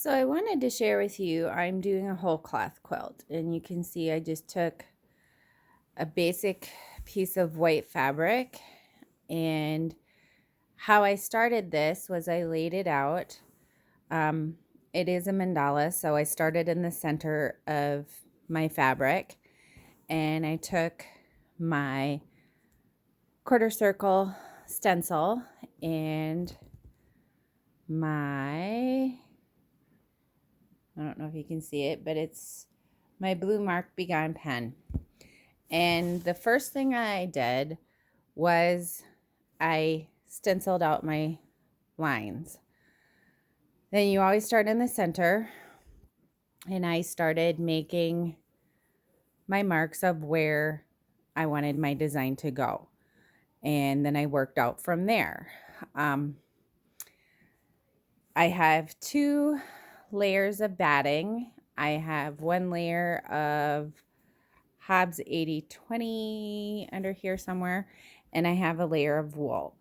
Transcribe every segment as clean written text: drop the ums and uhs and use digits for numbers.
So I wanted to share with you, I'm doing a whole cloth quilt, and you can see I just took a basic piece of white fabric, and how I started this was I laid it out. It is a mandala, so I started in the center of my fabric, and I took my quarter circle stencil and I don't know if you can see it, but it's my blue Mark Be Gone pen. And the first thing I did was I stenciled out my lines. Then you always start in the center, and I started making my marks of where I wanted my design to go. And then I worked out from there. I have 2 layers of batting. I have 1 layer of Hobbs 80/20 under here somewhere, and I have a layer of wool.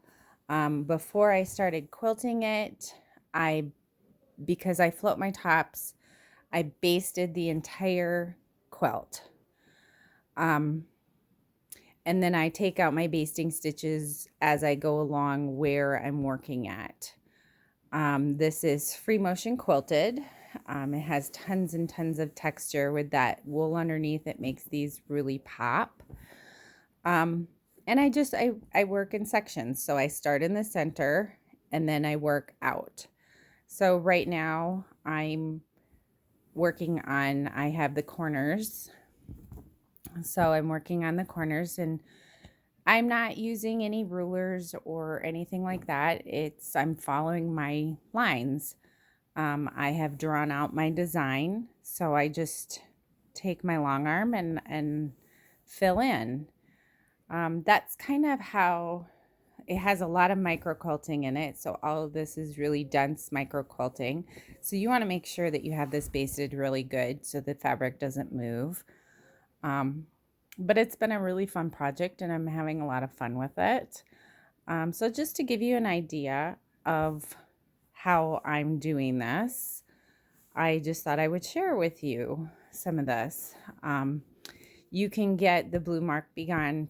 Before I started quilting it, because I float my tops, I basted the entire quilt. And then I take out my basting stitches as I go along where I'm working at. This is free motion quilted. It has tons and tons of texture with that wool underneath. It makes these really pop. And I work in sections. So I start in the center and then I work out. So right now I'm working on, I have the corners. So I'm working on the corners, and I'm not using any rulers or anything like that. I'm following my lines. I have drawn out my design, so I just take my long arm and fill in. That's kind of how it has a lot of micro quilting in it. So all of this is really dense micro quilting. So you want to make sure that you have this basted really good so the fabric doesn't move. But it's been a really fun project, and I'm having a lot of fun with it. So just to give you an idea of how I'm doing this, I just thought I would share with you some of this. You can get the blue Mark Be Gone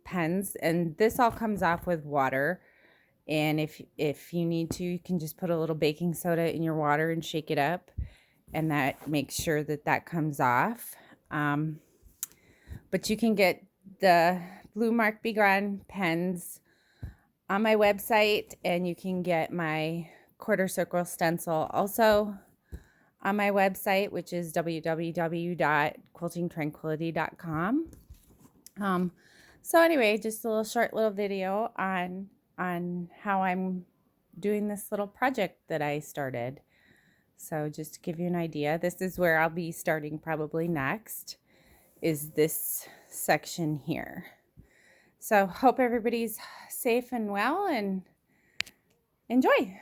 pens, and this all comes off with water. And if you need to, you can just put a little baking soda in your water and shake it up, and that makes sure that that comes off. But you can get the blue Mark Be Gone pens on my website, and you can get my quarter circle stencil also on my website, which is www.quiltingtranquility.com. So anyway, just a short little video on how I'm doing this little project that I started. So just to give you an idea, this is where I'll be starting probably next, is this section here. So hope everybody's safe and well, and enjoy.